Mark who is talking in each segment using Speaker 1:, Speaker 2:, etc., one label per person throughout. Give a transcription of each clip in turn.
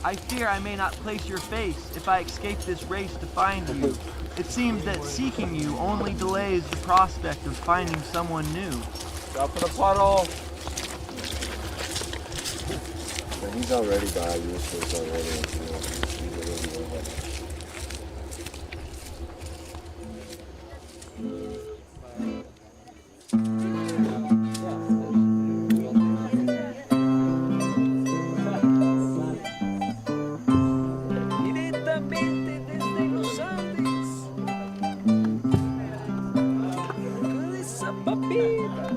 Speaker 1: I fear I may not place your face if I escape this race to find you. It seems that seeking you only delays the prospect of finding someone new.
Speaker 2: Stop for the puddle.
Speaker 3: But he's already got useless already. He's already over.
Speaker 4: Direttamente desde los Andes, con esa papita.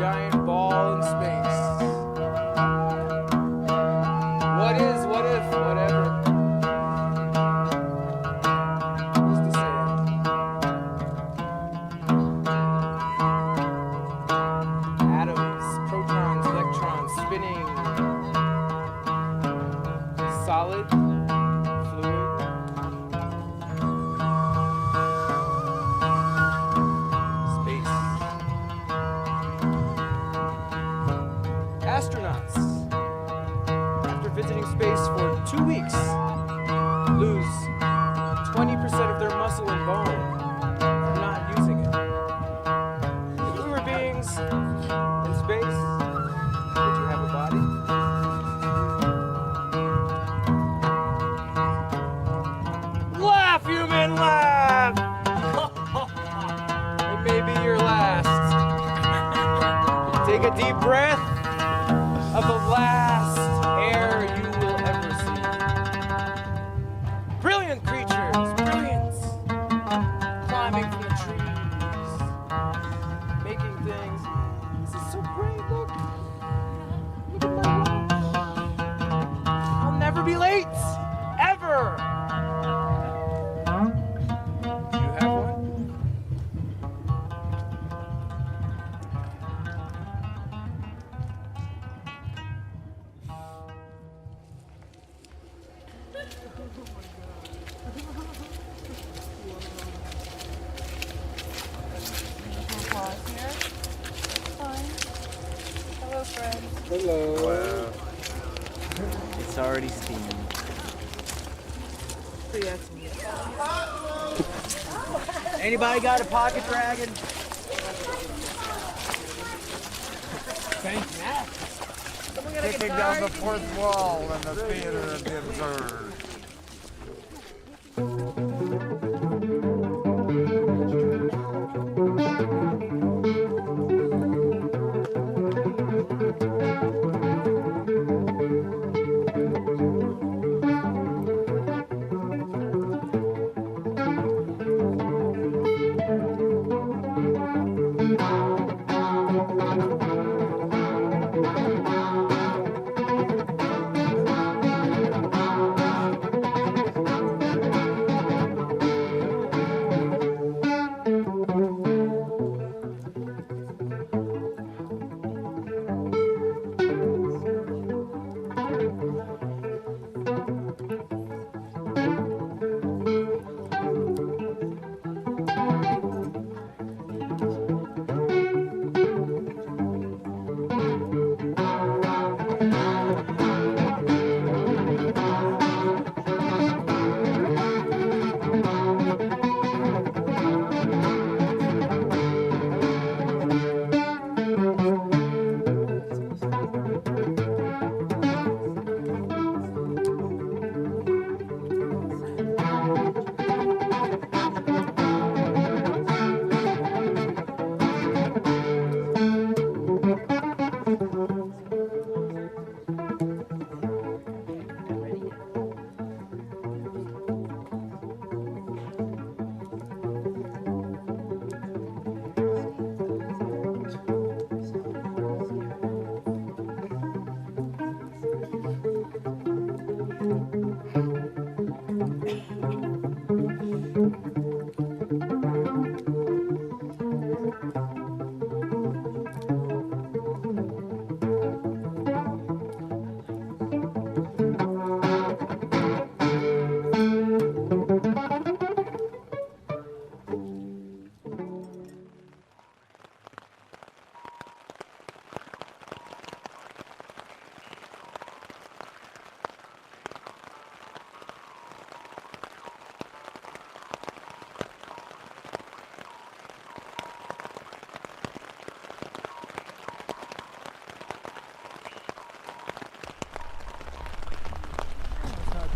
Speaker 2: giant ball in space. What is, what if, whatever. Who's to say? Atoms, protons, electrons spinning. Solid, fluid. Space. Astronauts, after visiting space for 2 weeks, lose 20% of their muscle and bone from not using it. If we were beings in space, would you have a body? Laugh, human, laugh! It may be your last. Take a deep breath of the last air you will ever see. Brilliant creatures, brilliant, climbing from the trees, making things. This is so great, look. Look at my watch. I'll never be late, ever. Do you have one?
Speaker 5: Hello, friend.
Speaker 3: Hello.
Speaker 1: Wow. It's already steaming.
Speaker 5: So yes, me.
Speaker 1: Anybody got a pocket dragon?
Speaker 2: Kicking down the fourth wall in the theater of the absurd.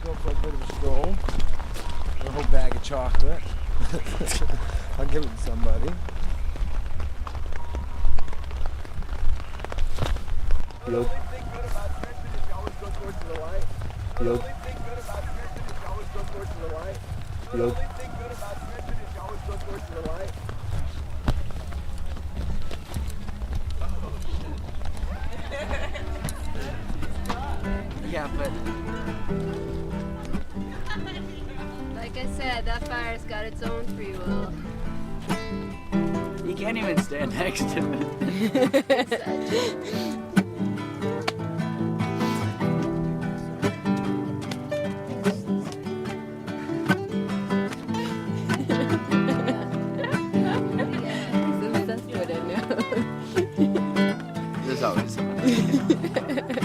Speaker 2: Go for a bit of a stroll. A whole bag of chocolate. I'll give it to somebody.
Speaker 3: Field. Field. Field.
Speaker 5: Yeah, but
Speaker 6: Like I said, that fire's got its own free will.
Speaker 5: you can't even stand next to it.
Speaker 6: That's what I know.
Speaker 5: There's always somebody.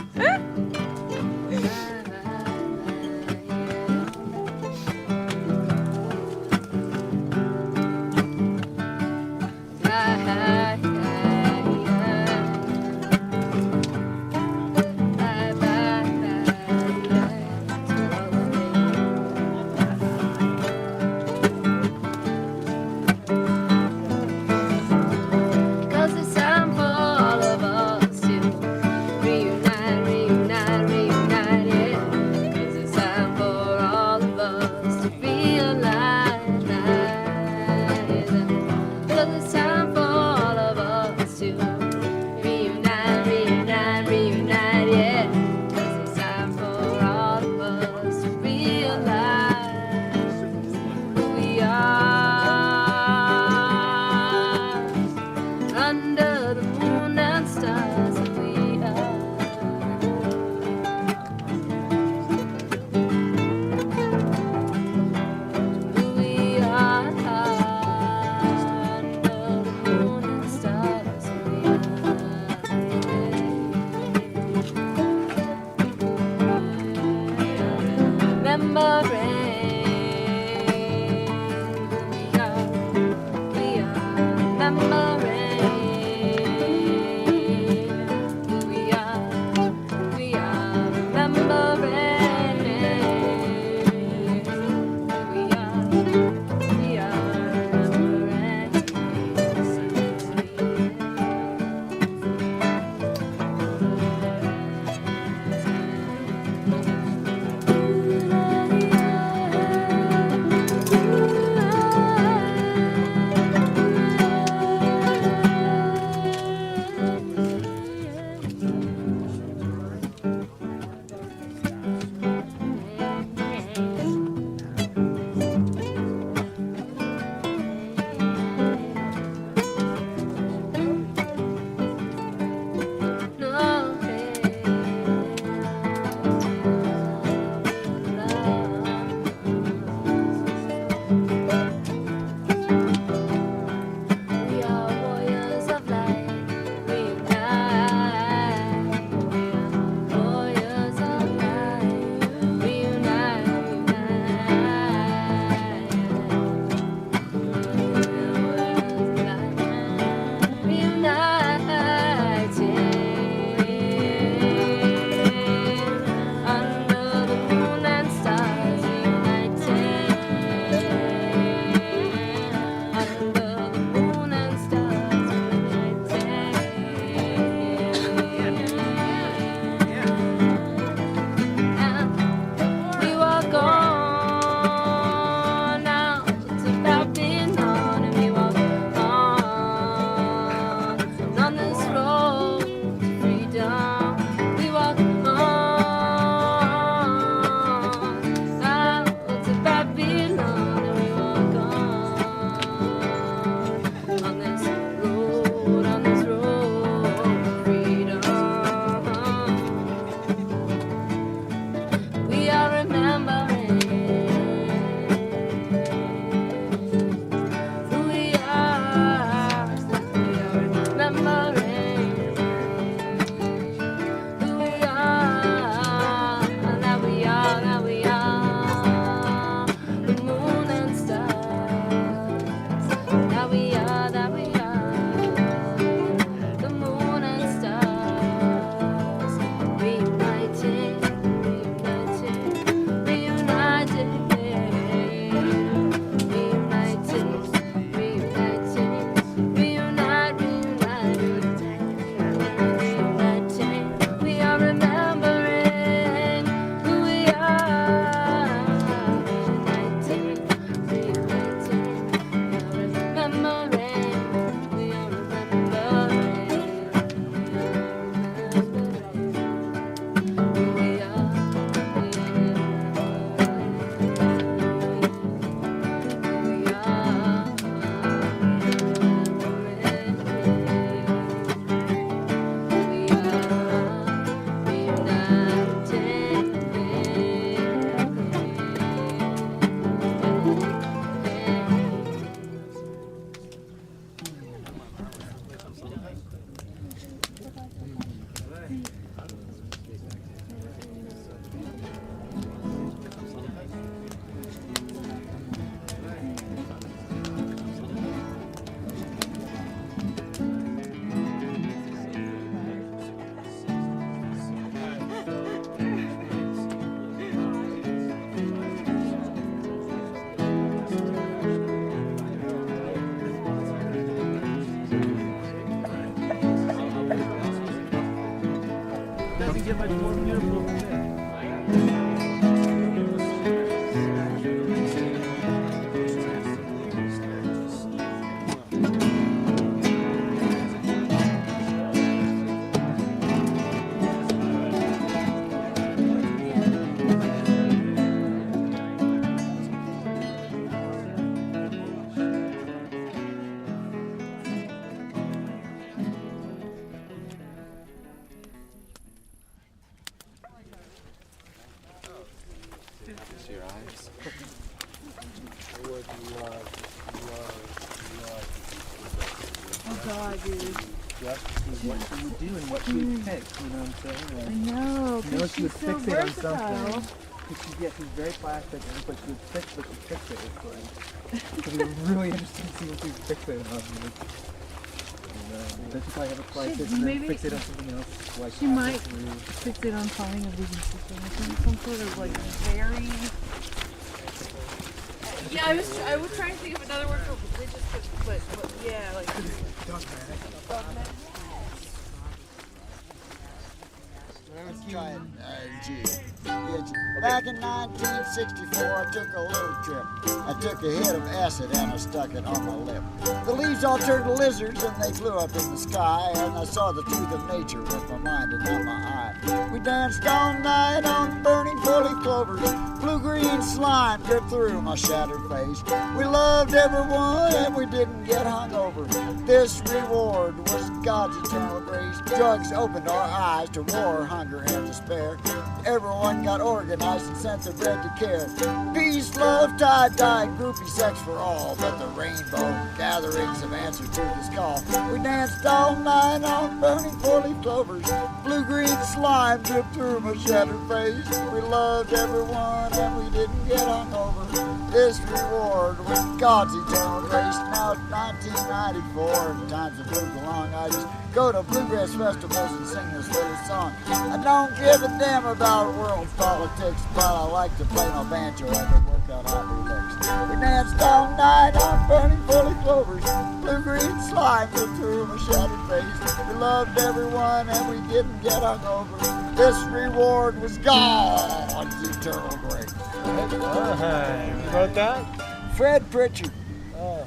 Speaker 6: Cause it's time for all of us to reunite
Speaker 2: couldn't get much more beautiful than this.
Speaker 3: Your eyes.
Speaker 7: I would love
Speaker 5: Oh God, dude.
Speaker 7: just to see what she would do and what she would pick, you know what I'm saying?
Speaker 5: I
Speaker 7: Like,
Speaker 5: know,
Speaker 7: you know,
Speaker 5: because
Speaker 7: she would
Speaker 5: she's so
Speaker 7: fixate on
Speaker 5: versatile.
Speaker 7: something. Because she's very plastic, but she would fix what she fixated on. So it was really interesting to see what she fixated on. Then she probably have a crisis and then
Speaker 5: maybe-
Speaker 7: fixate on something else. Like
Speaker 5: She might
Speaker 7: through.
Speaker 5: fixate on finding a vegan situation, some sort of like very. Yeah, I was trying to think of another word for religious, but yeah, like dogmatic.
Speaker 8: Let's try it. Back in 1964, I took a little trip. I took a hit of acid and I stuck it on my lip. The leaves all turned to lizards and they flew up in the sky. And I saw the truth of nature with my mind and not my eye. We danced all night on burning four-leaf clovers. Blue-green slime dripped through my shattered face. We loved everyone and we didn't get hungover. This reward was God's eternal grace. Drugs opened our eyes to war, hunger, and despair. Everyone got organized and sent their bread to care. Peace, love, tie-dye, groupie sex for all. But the rainbow gatherings have answered to this call. We danced all night on burning four-leaf clovers. Blue-green slime dripped through my shattered face. We loved everyone and we didn't get hungover. This reward was God's eternal grace. Now it's 1994 and times have moved along. I just go to bluegrass festivals and sing this little song. I don't give a damn about world politics, but I like to play my banjo and to work out hot new licks. We danced all night on burning four-leaf clovers. Blue-green slime dripped through my shattered face. We loved everyone and we didn't get hungover. This reward was God's eternal grace.
Speaker 2: You wrote that?
Speaker 8: Fred Pritchard,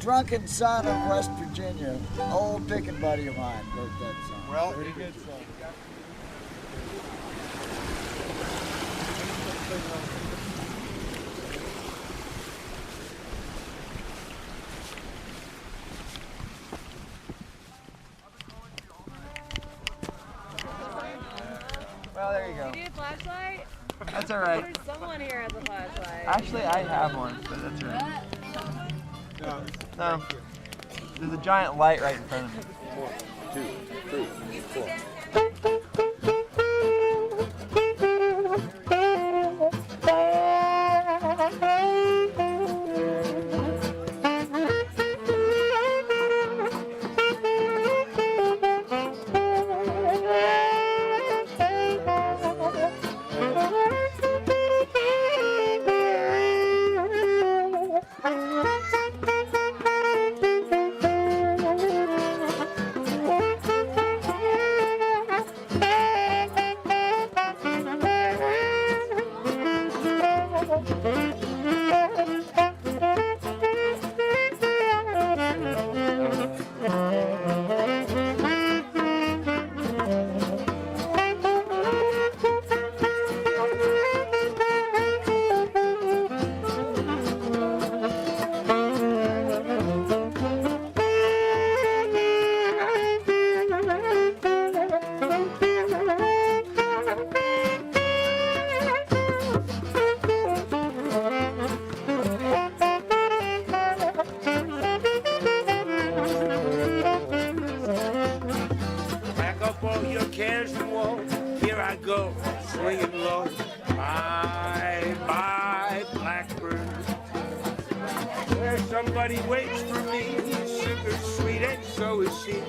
Speaker 8: drunken son of West Virginia, old picking buddy of mine, wrote that song.
Speaker 3: Well,
Speaker 2: Pretty good song.
Speaker 1: Well, there you go.
Speaker 6: You need a flashlight?
Speaker 1: That's all right.
Speaker 6: There's someone here has a flashlight.
Speaker 1: Actually, I have one, but that's all right. No. There's a giant light right in front of me.
Speaker 3: 1, 2, 3, 4.
Speaker 9: go, swinging low. Bye, bye, blackbird. Where somebody waits for me, sugar sweet, and so is she.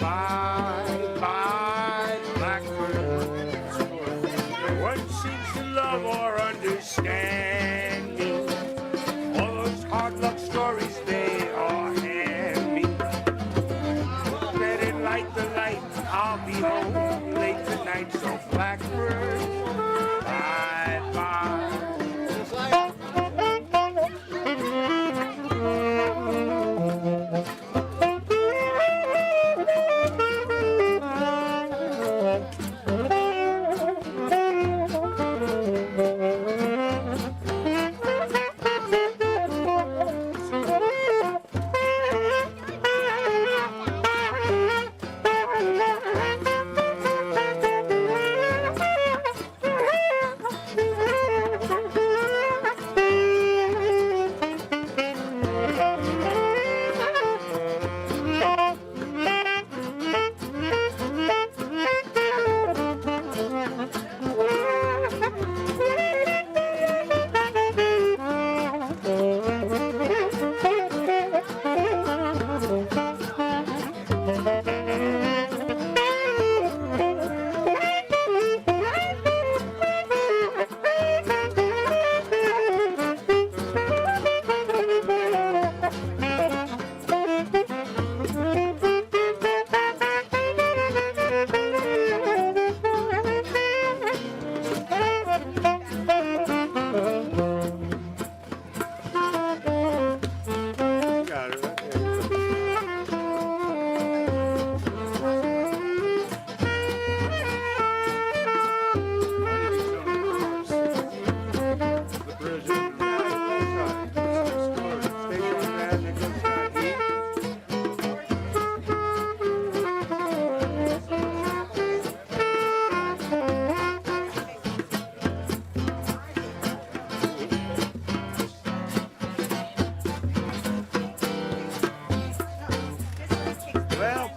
Speaker 9: Bye, bye, blackbird. No one seems to love or understand me. All those hard luck stories they all hand me. Let it light the light, I'll be home late. late tonight, so blackbird, bye-bye.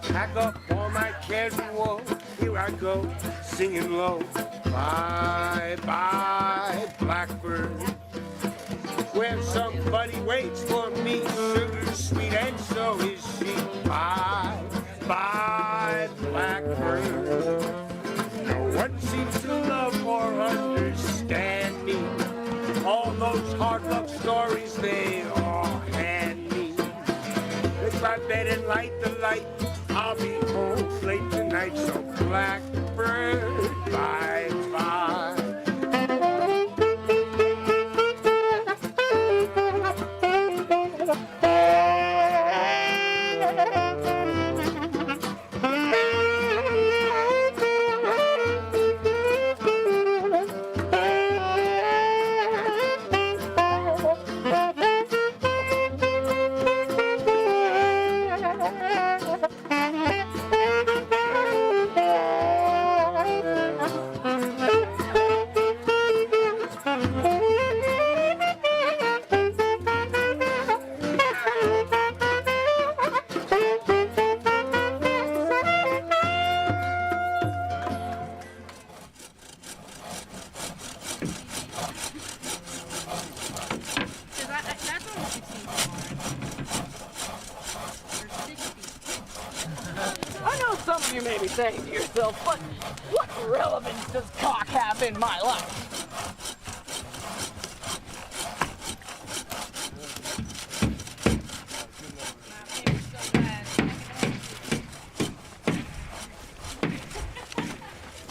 Speaker 9: Pack up all my cares and woe. Here I go, singing low. Bye, bye, blackbird. Where somebody waits for me, sugar sweet, and so is she. Bye, bye, blackbird. No one seems to love or understand me. All those hard luck stories they all hand me. Make my bed and light the light. I'll be home late tonight, so blackbird, bye bye.
Speaker 4: I know some of you may be saying to yourself, but what relevance does cock have in my life?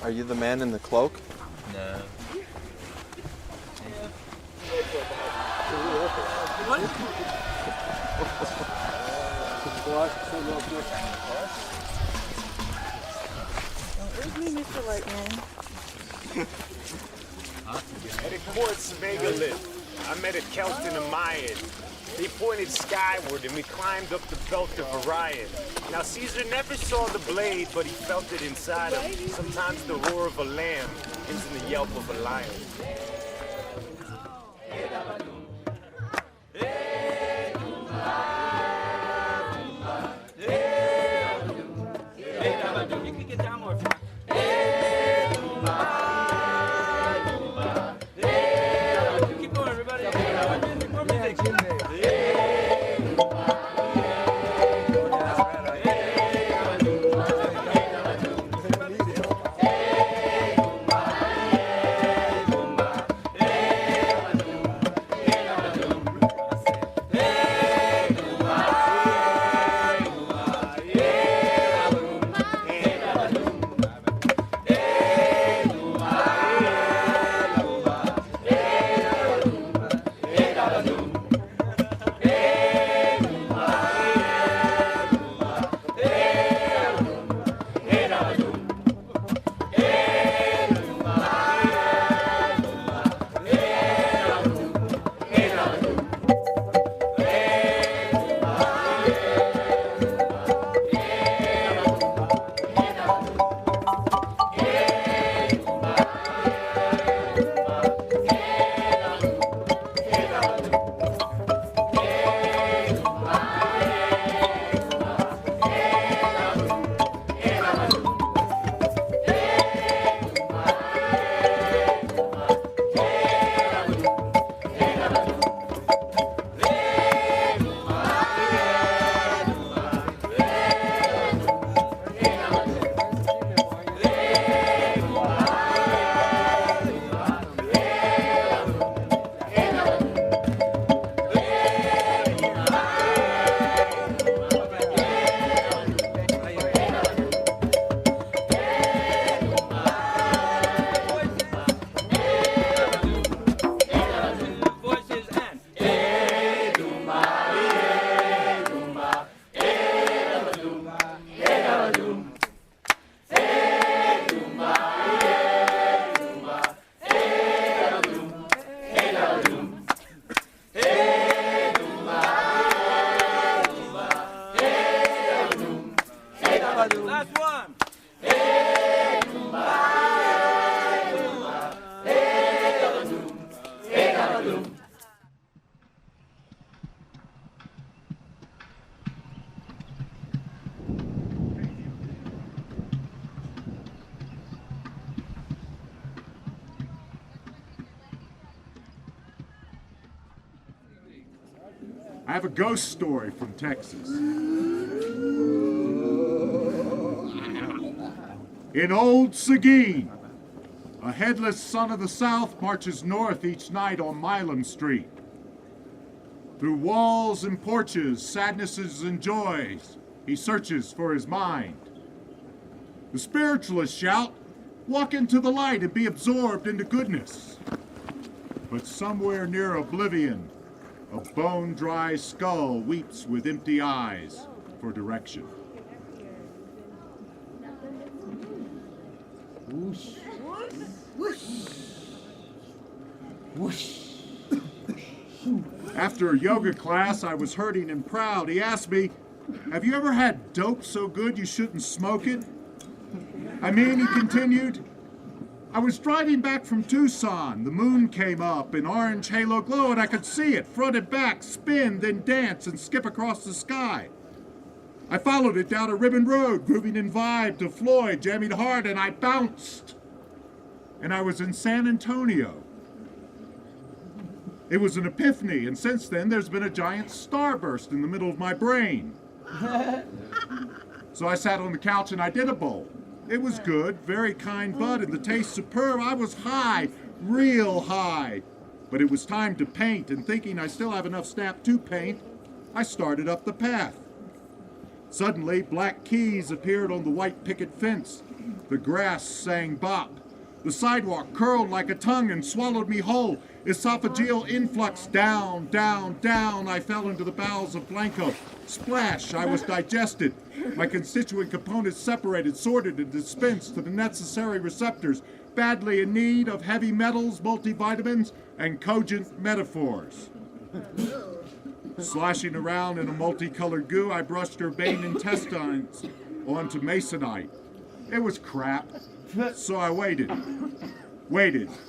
Speaker 10: Are you the man in the cloak?
Speaker 1: No.
Speaker 5: Where's me, Mr. Lightman?
Speaker 11: At a quartz megalith, I met a Celt and a Mayan. They pointed skyward and we climbed up the belt of Orion. Now Caesar never saw the blade, but he felt it inside him. Sometimes the roar of a lamb ends in the yelp of a lion.
Speaker 4: You can get down more. Keep going, everybody. More music.
Speaker 12: I have a ghost story from Texas. In old Seguin, a headless son of the South marches north each night on Milam Street. Through walls and porches, sadnesses and joys, he searches for his mind. The spiritualists shout, "Walk into the light and be absorbed into goodness." But somewhere near oblivion, a bone-dry skull weeps with empty eyes for direction.
Speaker 8: Whoosh. Whoosh. Whoosh.
Speaker 12: After a yoga class, I was hurting and proud. He asked me, "Have you ever had dope so good you shouldn't smoke it?" I mean, he continued, "I was driving back from Tucson. The moon came up, an orange halo glow, and I could see it, front and back, spin, then dance and skip across the sky. I followed it down a ribbon road, grooving in vibe to Floyd, jamming hard, and I bounced. And I was in San Antonio. It was an epiphany, and since then there's been a giant starburst in the middle of my brain. So I sat on the couch and I did a bowl. It was good, very kind bud, and the taste superb. I was high, real high. But it was time to paint, and thinking I still have enough snap to paint, I started up the path. Suddenly, black keys appeared on the white picket fence. The grass sang bop. The sidewalk curled like a tongue and swallowed me whole. Esophageal influx, down, down, down. I fell into the bowels of Blanco. Splash, I was digested. My constituent components separated, sorted, and dispensed to the necessary receptors, badly in need of heavy metals, multivitamins, and cogent metaphors. Sloshing around in a multicolored goo, I brushed her vein intestines onto masonite. It was crap, so I waited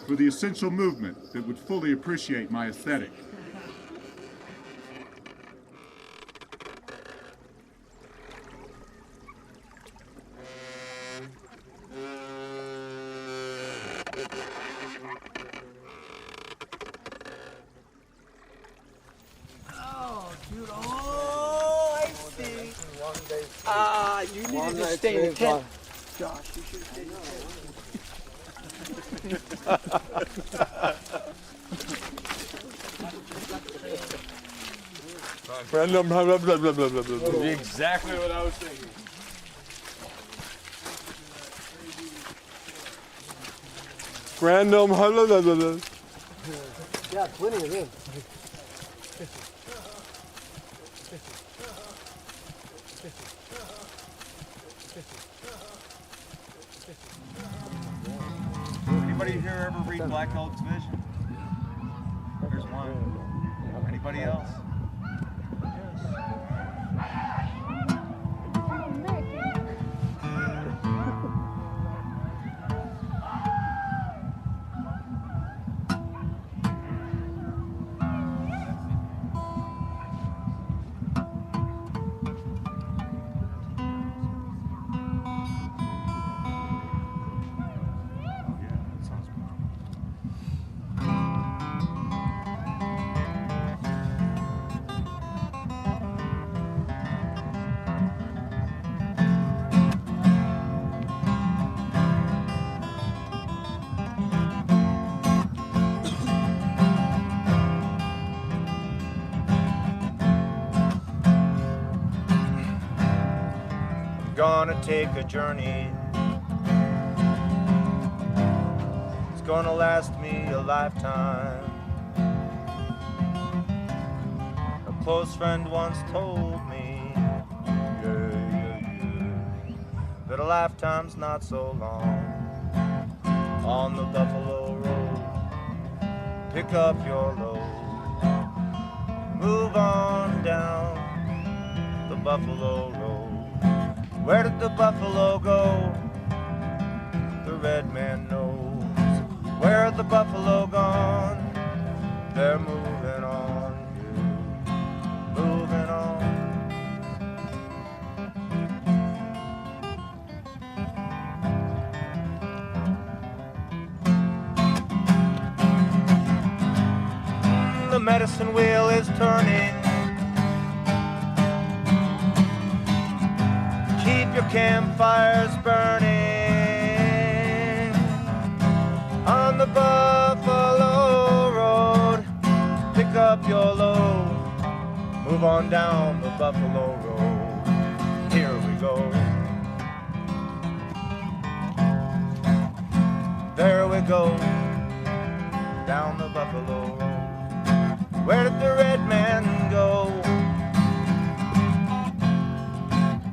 Speaker 12: for the essential movement that would fully appreciate my aesthetic.
Speaker 2: You needed to stay in the tent. Josh, you should have stayed in the tent.
Speaker 11: Exactly what I was thinking.
Speaker 9: Random.
Speaker 7: Yeah, plenty of them.
Speaker 1: Anybody here ever read Black Oak's Vision? There's one. Anybody else?
Speaker 13: Gonna take a journey. It's gonna last me a lifetime. A close friend once told me, that a lifetime's not so long. On the Buffalo Road, pick up your load. Move on down the Buffalo Road. Where did the buffalo go? The red man knows. Where are the buffalo gone? They're moving on, moving on. The medicine wheel is turning. your campfires burning on the Buffalo Road. Pick up your load, move on down the Buffalo Road. Here we go. There we go, down the Buffalo Road. Where did the red man go?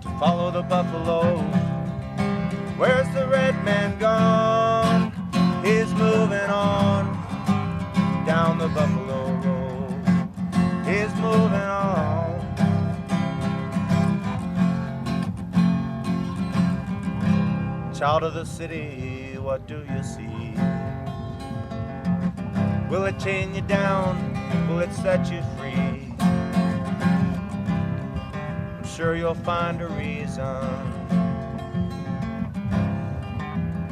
Speaker 13: To follow the buffalo. Where's the red man gone? He's moving on, down the Buffalo Road. He's moving on. Child of the city, what do you see? Will it chain you down? Will it set you free? I'm sure you'll find a reason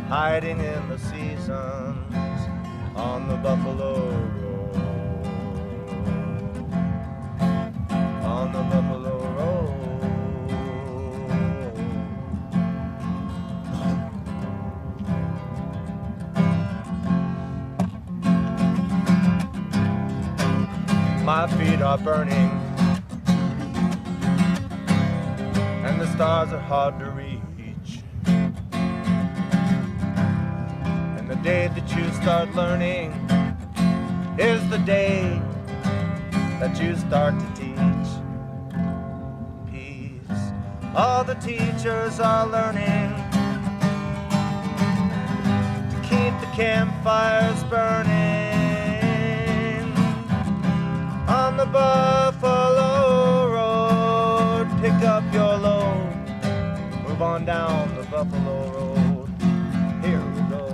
Speaker 13: hiding in the seasons on the Buffalo Road. On the Buffalo Road. My feet are burning, and the stars are hard to reach. And the day that you start learning is the day that you start to teach. Peace. All the teachers are learning to keep the campfires burning on the Buffalo Road. Pick up your load, move on down the Buffalo Road. Here we go.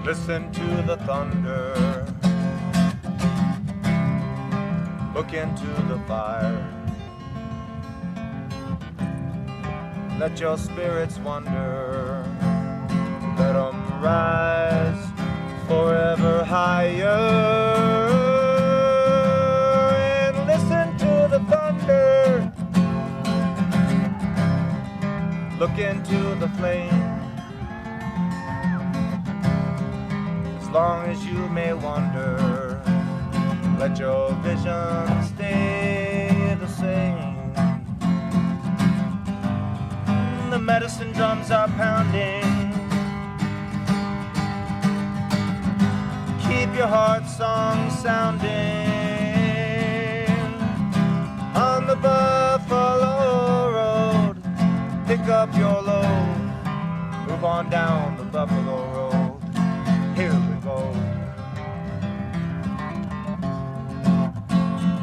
Speaker 13: Listen to the thunder, look into the fire. Let your spirits wander, let them rise forever higher. And listen to the thunder, look into the flame. As long as you may wander, let your vision stay the same. The medicine drums are pounding. Keep your heart song sounding on the Buffalo Road. Pick up your load, move on down the Buffalo Road. Here we go.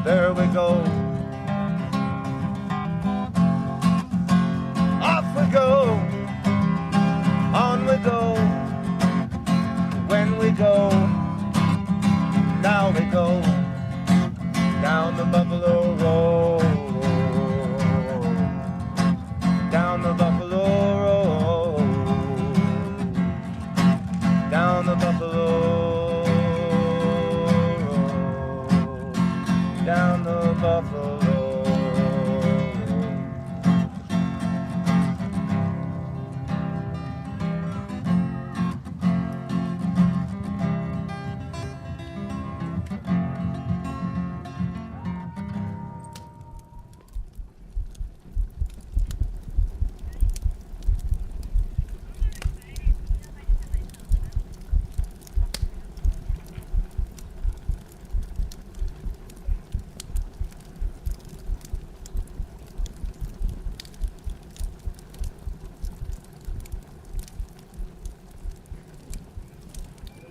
Speaker 13: There we go. Off we go. On we go. When we go. Now we go. Down the Buffalo Road. Down the Buffalo Road. Down the Buffalo Road. Down the Buffalo Road.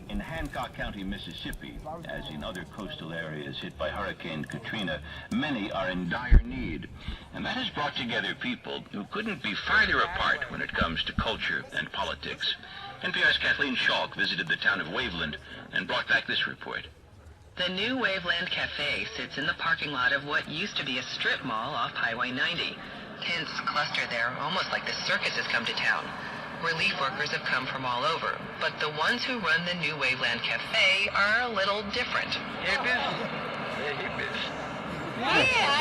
Speaker 14: In Hancock County, Mississippi, as in other coastal areas hit by Hurricane Katrina, many are in dire need. And that has brought together people who couldn't be farther apart when it comes to culture and politics. NPR's Kathleen Schalk visited the town of Waveland and brought back this report.
Speaker 15: The new Waveland Cafe sits in the parking lot of what used to be a strip mall off Highway 90. Tents cluster there, almost like the circus has come to town. Relief workers have come from all over, but the ones who run the new Waveland Cafe are a little different.
Speaker 4: Yeah,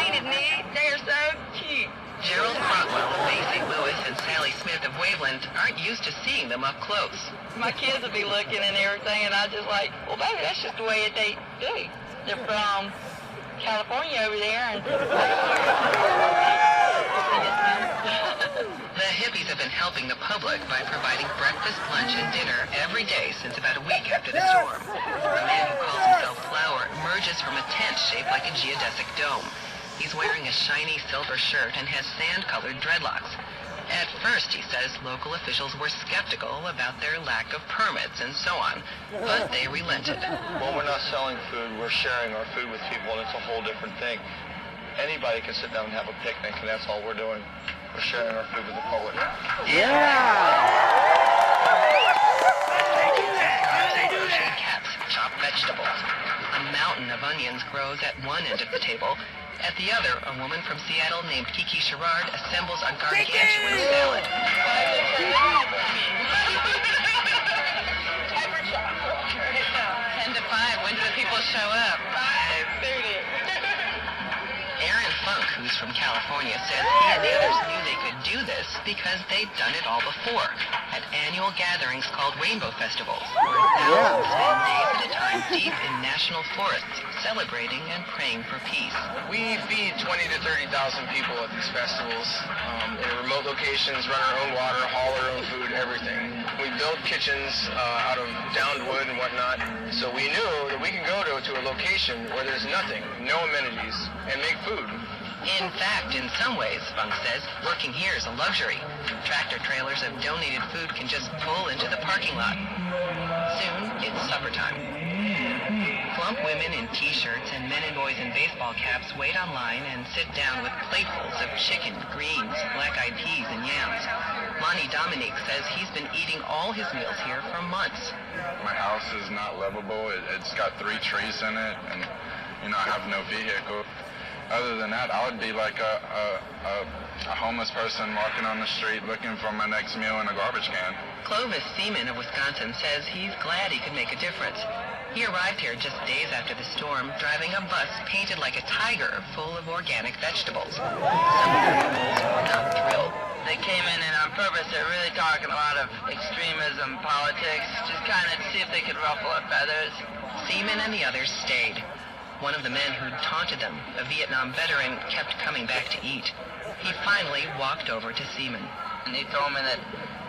Speaker 4: ain't it neat? They're so cute.
Speaker 15: Gerald Crockwell, Macy Lewis, and Sally Smith of Waveland aren't used to seeing them up close.
Speaker 4: My kids will be looking and everything, and I just like, well, baby, that's just the way they do. They're from California over there, and
Speaker 15: The hippies have been helping the public by providing breakfast, lunch, and dinner every day since about a week after the storm. A man who calls himself Flower emerges from a tent shaped like a geodesic dome. He's wearing a shiny silver shirt and has sand-colored dreadlocks. At first, he says, local officials were skeptical about their lack of permits and so on, but they relented.
Speaker 16: When we're not selling food, we're sharing our food with people, and it's a whole different thing. Anybody can sit down and have a picnic, and that's all we're doing. We're sharing our food with the public.
Speaker 15: Cats chop vegetables. A mountain of onions grows at one end of the table. At the other, a woman from Seattle named Kiki Sherrard assembles a gargantuan salad. 10 to 5, when do the people show up? 5:30. Aaron Funk, who's from California, says he and the others knew they could do this because they'd done it all before at annual gatherings called Rainbow Festivals, where thousands spend days at a time deep in national forests, celebrating and praying for peace.
Speaker 16: We feed 20 to 30,000 people at these festivals in remote locations, run our own water, haul our own food, everything. We build kitchens out of downed wood and whatnot, so we knew that we can go to a location where there's nothing, no amenities, and make food.
Speaker 15: In fact, in some ways, Funk says, working here is a luxury. Tractor trailers of donated food can just pull into the parking lot. Soon, it's supper time. Plump women in t-shirts and men and boys in baseball caps wait online and sit down with platefuls of chicken, greens, black-eyed peas, and yams. Lonnie Dominique says he's been eating all his meals here for months.
Speaker 17: My house is not livable. It's got 3 trees in it, and I have no vehicle. Other than that, I would be like a homeless person walking on the street looking for my next meal in a garbage can.
Speaker 15: Clovis Seaman of Wisconsin says he's glad he could make a difference. He arrived here just days after the storm, driving a bus painted like a tiger full of organic vegetables. Some of the locals were not thrilled.
Speaker 4: they came in and on purpose they're really talking a lot of extremism, politics, just kind of see if they could ruffle our feathers.
Speaker 15: Seaman and the others stayed. One of the men who'd taunted them, a Vietnam veteran, kept coming back to eat. He finally walked over to Seaman.
Speaker 4: And he told me that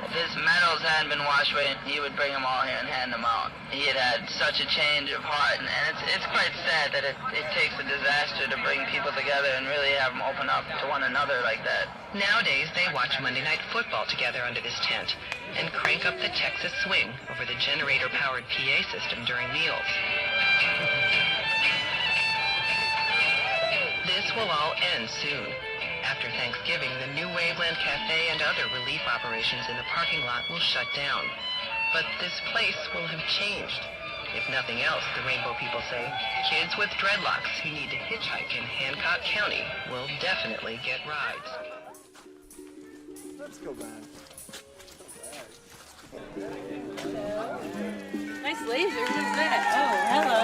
Speaker 4: if his medals hadn't been washed away, he would bring them all here and hand them out. He had had such a change of heart, and it's quite sad that it takes a disaster to bring people together and really have them open up to one another like that.
Speaker 15: Nowadays, they watch Monday Night Football together under this tent and crank up the Texas swing over the generator-powered PA system during meals. This will all end soon. After Thanksgiving, the new Waveland Cafe and other relief operations in the parking lot will shut down. But this place will have changed. If nothing else, the Rainbow people say, kids with dreadlocks who need to hitchhike in Hancock County will definitely get rides.
Speaker 7: Let's go back.
Speaker 5: Nice laser. Who's that? Oh, hello.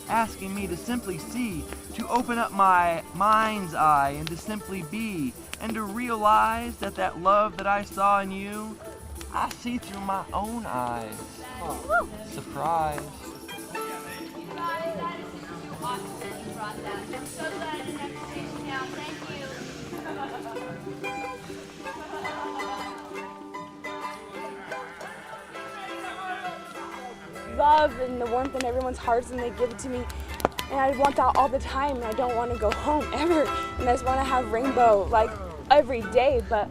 Speaker 1: Asking me to simply see, to open up my mind's eye and to simply be, and to realize that that love that I saw in you, I see through my own eyes. Oh. Surprise.
Speaker 18: Love and the warmth in everyone's hearts, and they give it to me, and I want that all the time, and I don't want to go home ever, and I just want to have rainbow like every day. But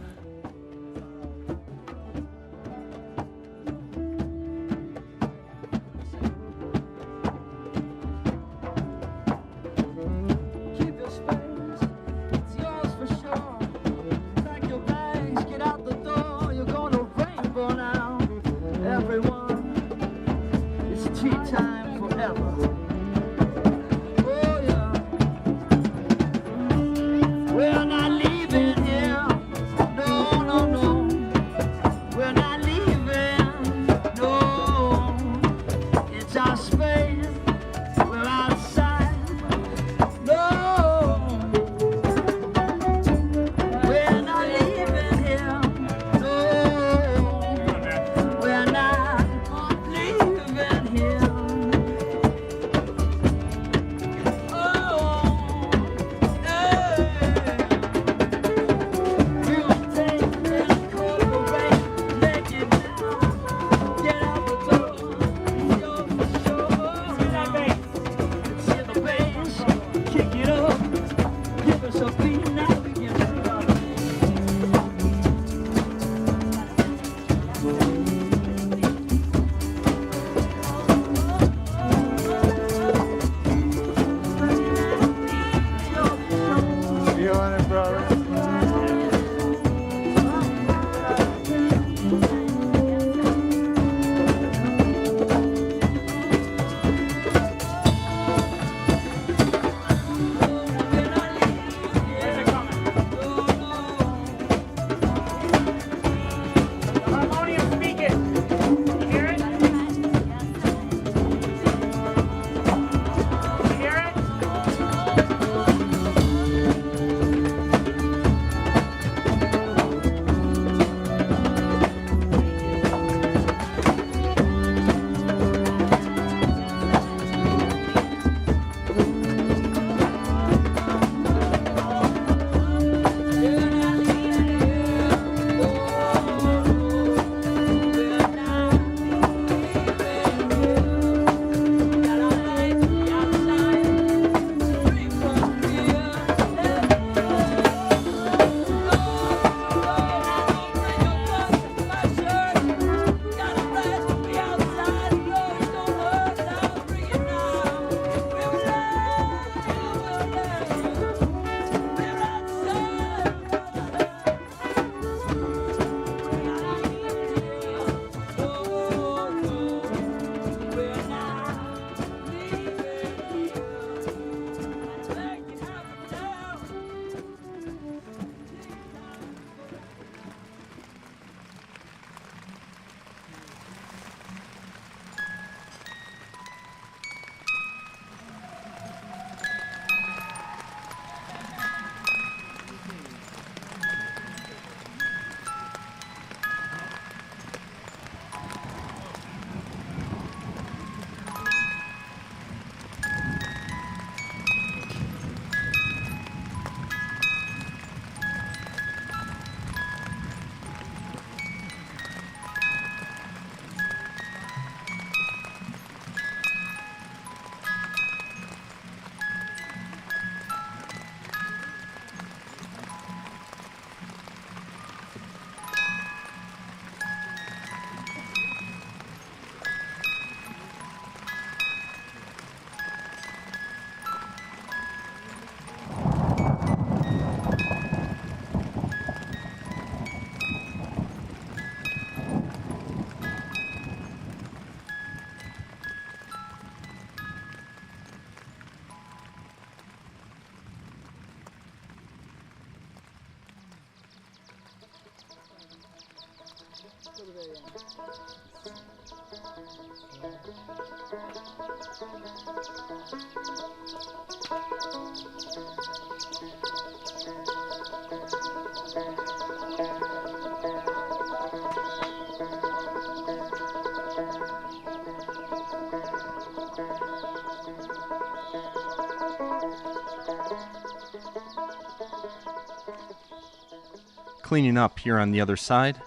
Speaker 19: Cleaning up here on the other side,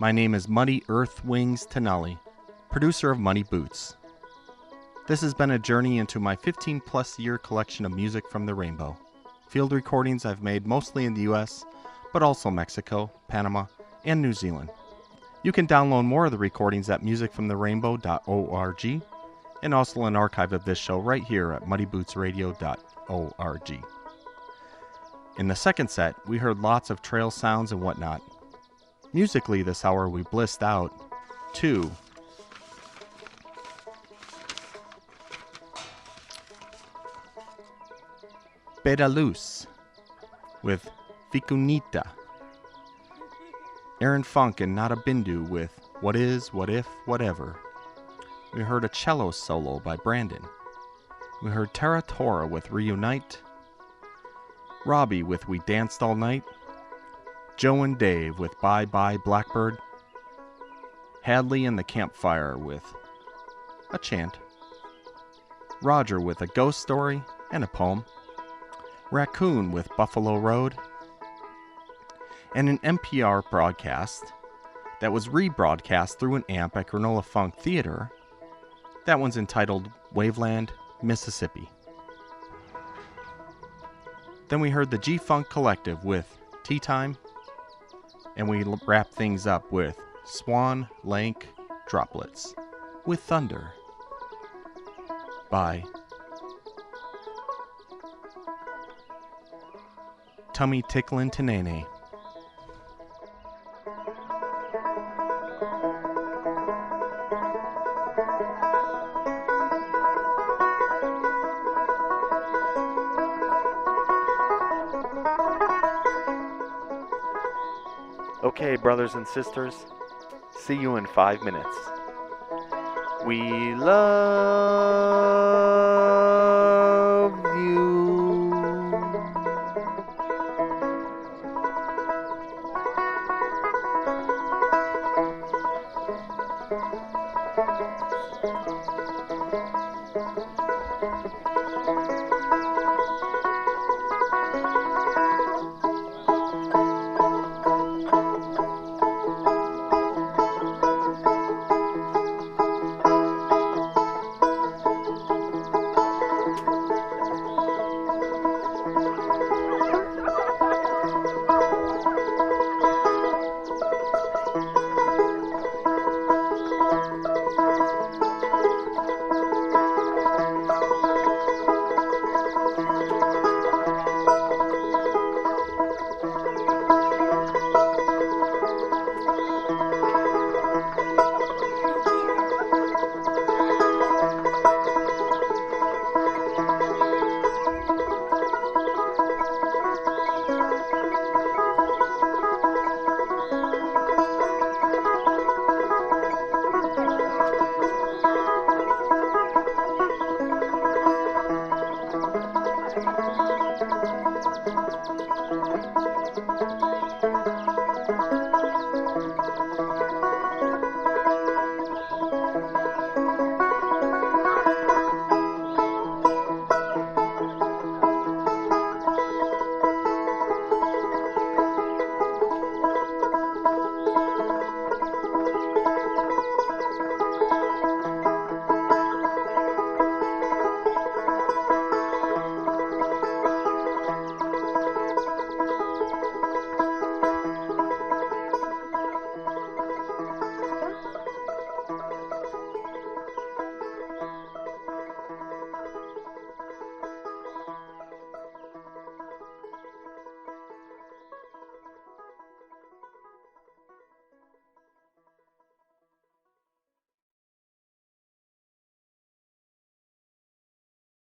Speaker 19: my name is Muddy Earth Wings Tenali, producer of Muddy Boots. This has been a journey into my 15-plus year collection of music from the rainbow. Field recordings I've made mostly in the US, but also Mexico, Panama, and New Zealand. You can download more of the recordings at musicfromtherainbow.org, and also an archive of this show right here at muddybootsradio.org. In the second set, we heard lots of trail sounds and whatnot. Musically this hour we blissed out to Pedaluz with Ficunita, Aaron Funk and Nada Bindu with What Is, What If, Whatever. We heard a cello solo by Brandon. We heard Terra Tora with Reunite, Robbie with We Danced All Night, Joe and Dave with Bye Bye Blackbird, Hadley and the Campfire with a chant, Roger with a ghost story and a poem, Raccoon with Buffalo Road, and an NPR broadcast that was rebroadcast through an amp at Granola Funk Theater. That one's entitled Waveland, Mississippi. Then we heard the G-Funk Collective with Tea Time, and we wrapped things up with Swan Lake Droplets with Thunder by Tummy Ticklin' Tenene. Okay, brothers and sisters, see you in 5 minutes. We love you.